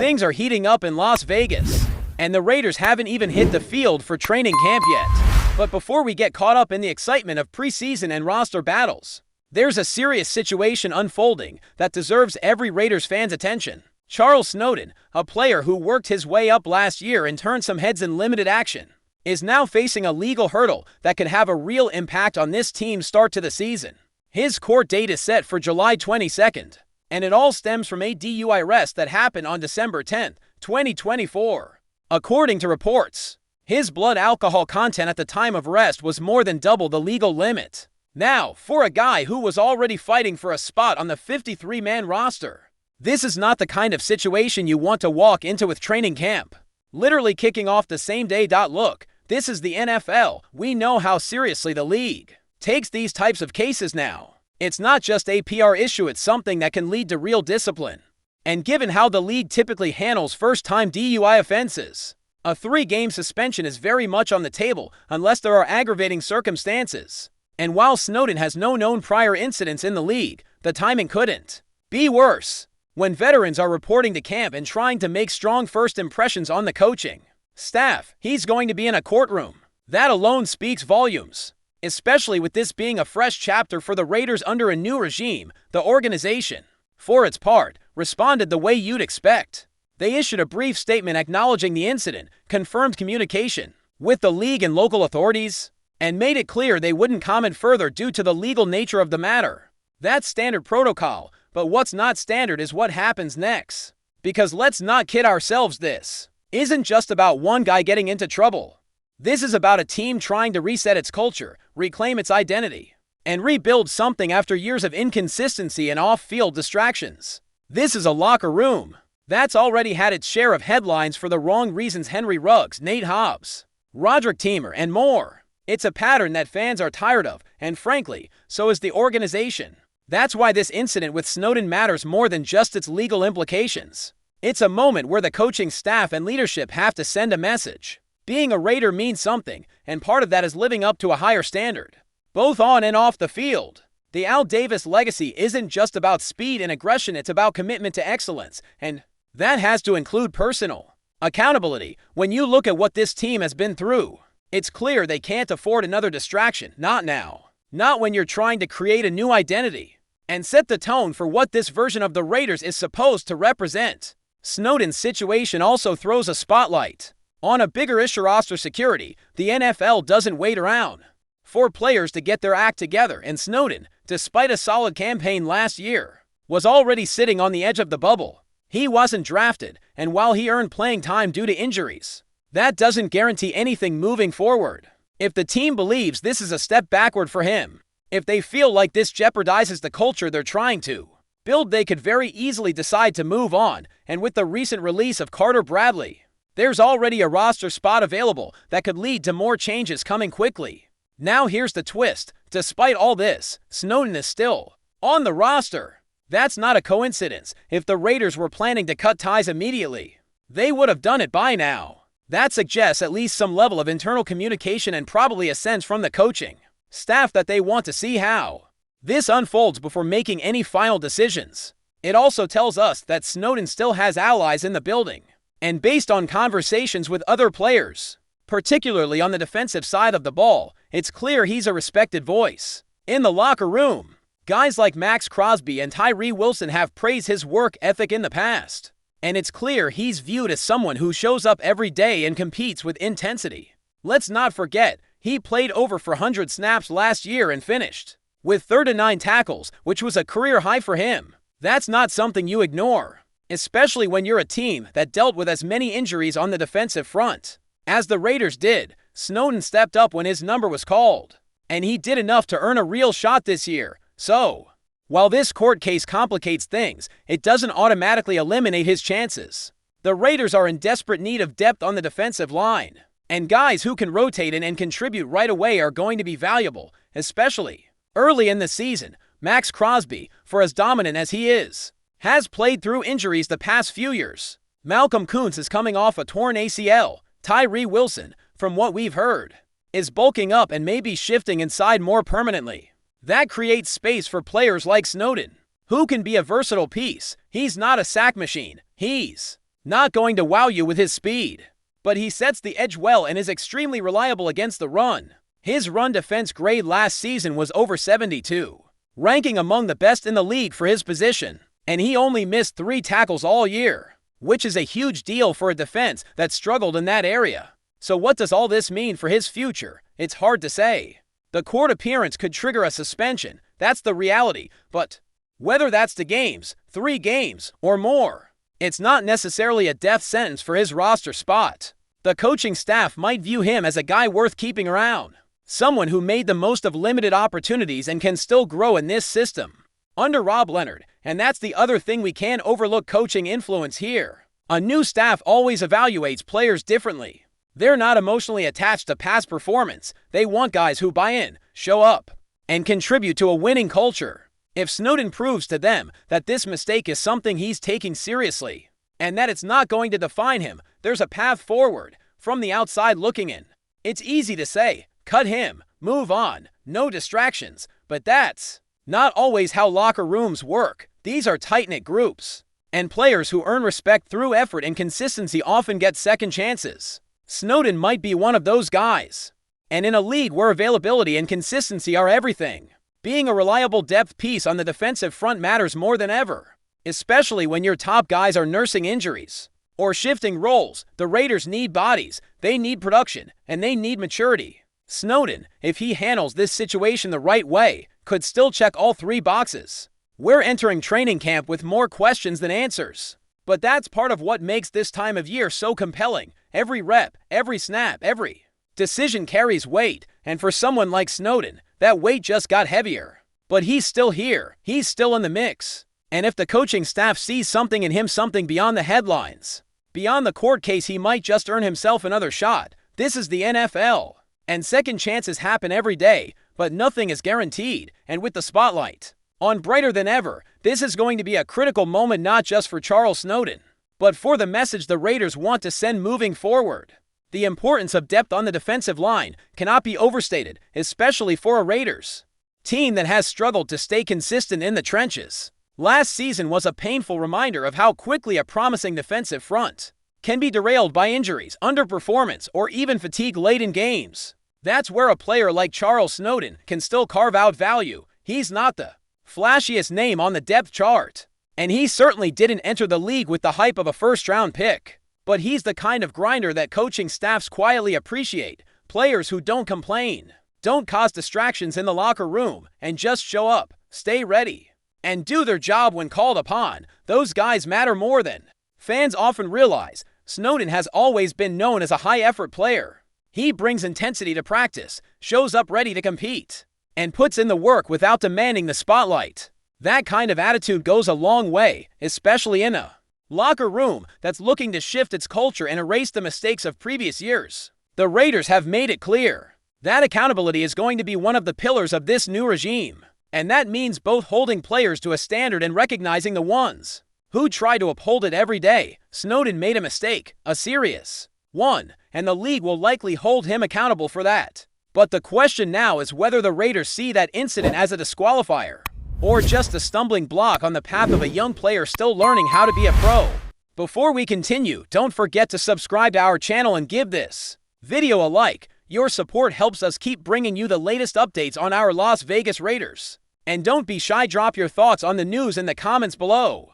Things are heating up in Las Vegas, and the Raiders haven't even hit the field for training camp yet. But before we get caught up in the excitement of preseason and roster battles, there's a serious situation unfolding that deserves every Raiders fan's attention. Charles Snowden, a player who worked his way up last year and turned some heads in limited action, is now facing a legal hurdle that could have a real impact on this team's start to the season. His court date is set for July 22nd, and it all stems from a DUI arrest that happened on December 10, 2024. According to reports, his blood alcohol content at the time of arrest was more than double the legal limit. Now, for a guy who was already fighting for a spot on the 53-man roster, this is not the kind of situation you want to walk into with training camp. Literally kicking off the same day. Look, this is the NFL. We know how seriously the league takes these types of cases now. It's not just a PR issue, it's something that can lead to real discipline. And given how the league typically handles first-time DUI offenses, a 3-game suspension is very much on the table unless there are aggravating circumstances. And while Snowden has no known prior incidents in the league, the timing couldn't be worse. When veterans are reporting to camp and trying to make strong first impressions on the coaching staff, he's going to be in a courtroom. That alone speaks volumes, especially with this being a fresh chapter for the Raiders under a new regime. The organization, for its part, responded the way you'd expect. They issued a brief statement acknowledging the incident, confirmed communication with the league and local authorities, and made it clear they wouldn't comment further due to the legal nature of the matter. That's standard protocol, but what's not standard is what happens next. Because let's not kid ourselves, this isn't just about one guy getting into trouble. This is about a team trying to reset its culture, reclaim its identity, and rebuild something after years of inconsistency and off-field distractions. This is a locker room that's already had its share of headlines for the wrong reasons: Henry Ruggs, Nate Hobbs, Roderick Teamer, and more. It's a pattern that fans are tired of, and frankly, so is the organization. That's why this incident with Snowden matters more than just its legal implications. It's a moment where the coaching staff and leadership have to send a message. Being a Raider means something, and part of that is living up to a higher standard, both on and off the field. The Al Davis legacy isn't just about speed and aggression, it's about commitment to excellence, and that has to include personal accountability. When you look at what this team has been through, it's clear they can't afford another distraction. Not now. Not when you're trying to create a new identity and set the tone for what this version of the Raiders is supposed to represent. Snowden's situation also throws a spotlight on a bigger issue: roster security. The NFL doesn't wait around for players to get their act together, and Snowden, despite a solid campaign last year, was already sitting on the edge of the bubble. He wasn't drafted, and while he earned playing time due to injuries, that doesn't guarantee anything moving forward. If the team believes this is a step backward for him, if they feel like this jeopardizes the culture they're trying to build, they could very easily decide to move on. And with the recent release of Carter Bradley, there's already a roster spot available that could lead to more changes coming quickly. Now here's the twist: despite all this, Snowden is still on the roster. That's not a coincidence. If the Raiders were planning to cut ties immediately, they would have done it by now. That suggests at least some level of internal communication and probably a sense from the coaching staff that they want to see how this unfolds before making any final decisions. It also tells us that Snowden still has allies in the building, and based on conversations with other players, particularly on the defensive side of the ball, it's clear he's a respected voice in the locker room. Guys like Max Crosby and Tyree Wilson have praised his work ethic in the past, and it's clear he's viewed as someone who shows up every day and competes with intensity. Let's not forget, he played over 400 snaps last year and finished with 39 tackles, which was a career high for him. That's not something you ignore, especially when you're a team that dealt with as many injuries on the defensive front as the Raiders did. Snowden stepped up when his number was called, and he did enough to earn a real shot this year. So, while this court case complicates things, it doesn't automatically eliminate his chances. The Raiders are in desperate need of depth on the defensive line, and guys who can rotate in and contribute right away are going to be valuable, especially early in the season. Max Crosby, for as dominant as he is, has played through injuries the past few years. Malcolm Kuntz is coming off a torn ACL. Tyree Wilson, from what we've heard, is bulking up and may be shifting inside more permanently. That creates space for players like Snowden, who can be a versatile piece. He's not a sack machine. He's not going to wow you with his speed. But he sets the edge well and is extremely reliable against the run. His run defense grade last season was over 72, ranking among the best in the league for his position. And he only missed 3 tackles all year, which is a huge deal for a defense that struggled in that area. So what does all this mean for his future? It's hard to say. The court appearance could trigger a suspension, that's the reality, but whether that's 2 games, 3 games, or more, it's not necessarily a death sentence for his roster spot. The coaching staff might view him as a guy worth keeping around, someone who made the most of limited opportunities and can still grow in this system under Rob Leonard. And that's the other thing we can't overlook: coaching influence here. A new staff always evaluates players differently. They're not emotionally attached to past performance. They want guys who buy in, show up, and contribute to a winning culture. If Snowden proves to them that this mistake is something he's taking seriously, and that it's not going to define him, there's a path forward. From the outside looking in, it's easy to say, cut him, move on, no distractions, but that's not always how locker rooms work. These are tight-knit groups, and players who earn respect through effort and consistency often get second chances. Snowden might be one of those guys. And in a league where availability and consistency are everything, being a reliable depth piece on the defensive front matters more than ever. Especially when your top guys are nursing injuries or shifting roles. The Raiders need bodies, they need production, and they need maturity. Snowden, if he handles this situation the right way, could still check all 3 boxes. We're entering training camp with more questions than answers. But that's part of what makes this time of year so compelling. Every rep, every snap, every decision carries weight, and for someone like Snowden, that weight just got heavier. But he's still here, he's still in the mix. And if the coaching staff sees something in him, something beyond the headlines, beyond the court case, he might just earn himself another shot. This is the NFL, and second chances happen every day, but nothing is guaranteed. And with the spotlight on brighter than ever, this is going to be a critical moment, not just for Charles Snowden, but for the message the Raiders want to send moving forward. The importance of depth on the defensive line cannot be overstated, especially for a Raiders team that has struggled to stay consistent in the trenches. Last season was a painful reminder of how quickly a promising defensive front can be derailed by injuries, underperformance, or even fatigue late in games. That's where a player like Charles Snowden can still carve out value. He's not the flashiest name on the depth chart, and he certainly didn't enter the league with the hype of a first-round pick. But he's the kind of grinder that coaching staffs quietly appreciate. Players who don't complain, don't cause distractions in the locker room, and just show up, stay ready, and do their job when called upon. Those guys matter more than fans often realize. Snowden has always been known as a high-effort player. He brings intensity to practice, shows up ready to compete, and puts in the work without demanding the spotlight. That kind of attitude goes a long way, especially in a locker room that's looking to shift its culture and erase the mistakes of previous years. The Raiders have made it clear that accountability is going to be one of the pillars of this new regime. And that means both holding players to a standard and recognizing the ones who try to uphold it every day. Snowden made a mistake, a serious one, and the league will likely hold him accountable for that. But the question now is whether the Raiders see that incident as a disqualifier, or just a stumbling block on the path of a young player still learning how to be a pro. Before we continue, don't forget to subscribe to our channel and give this video a like. Your support helps us keep bringing you the latest updates on our Las Vegas Raiders. And don't be shy, drop your thoughts on the news in the comments below.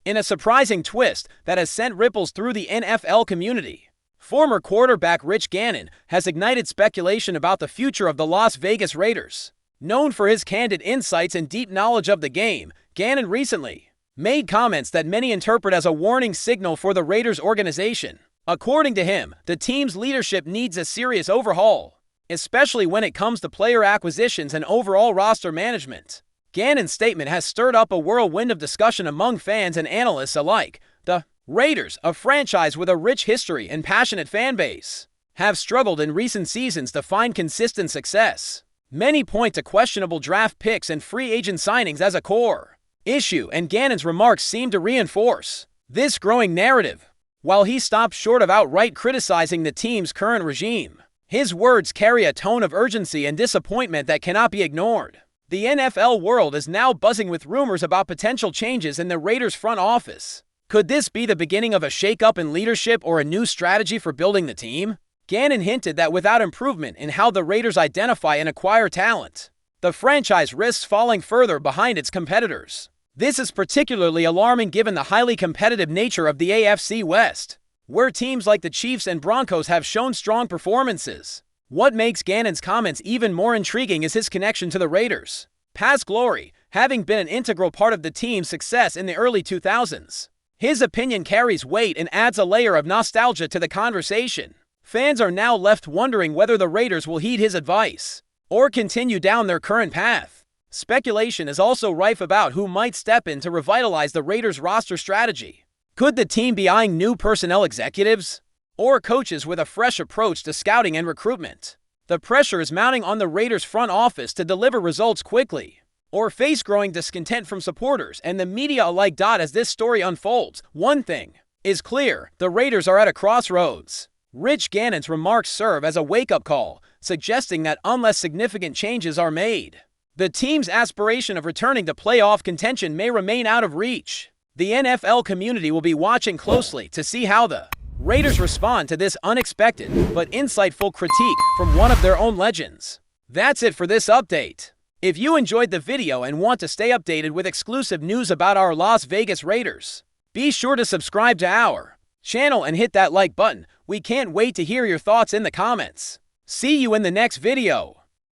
In a surprising twist that has sent ripples through the NFL community, former quarterback Rich Gannon has ignited speculation about the future of the Las Vegas Raiders. Known for his candid insights and deep knowledge of the game, Ganon recently made comments that many interpret as a warning signal for the Raiders organization. According to him, the team's leadership needs a serious overhaul, especially when it comes to player acquisitions and overall roster management. Gannon's statement has stirred up a whirlwind of discussion among fans and analysts alike. The Raiders, a franchise with a rich history and passionate fan base, have struggled in recent seasons to find consistent success. Many point to questionable draft picks and free agent signings as a core issue, and Gannon's remarks seem to reinforce this growing narrative. While he stopped short of outright criticizing the team's current regime, his words carry a tone of urgency and disappointment that cannot be ignored. The NFL world is now buzzing with rumors about potential changes in the Raiders' front office. Could this be the beginning of a shakeup in leadership or a new strategy for building the team? Gannon hinted that without improvement in how the Raiders identify and acquire talent, the franchise risks falling further behind its competitors. This is particularly alarming given the highly competitive nature of the AFC West, where teams like the Chiefs and Broncos have shown strong performances. What makes Gannon's comments even more intriguing is his connection to the Raiders' past glory, having been an integral part of the team's success in the early 2000s. His opinion carries weight and adds a layer of nostalgia to the conversation. Fans are now left wondering whether the Raiders will heed his advice or continue down their current path. Speculation is also rife about who might step in to revitalize the Raiders' roster strategy. Could the team be eyeing new personnel executives or coaches with a fresh approach to scouting and recruitment? The pressure is mounting on the Raiders' front office to deliver results quickly, or face growing discontent from supporters and the media alike. As this story unfolds, one thing is clear: the Raiders are at a crossroads. Rich Gannon's remarks serve as a wake-up call, suggesting that unless significant changes are made, the team's aspiration of returning to playoff contention may remain out of reach. The NFL community will be watching closely to see how the Raiders respond to this unexpected but insightful critique from one of their own legends. That's it for this update. If you enjoyed the video and want to stay updated with exclusive news about our Las Vegas Raiders, be sure to subscribe to our channel and hit that like button. We can't wait to hear your thoughts in the comments. See you in the next video.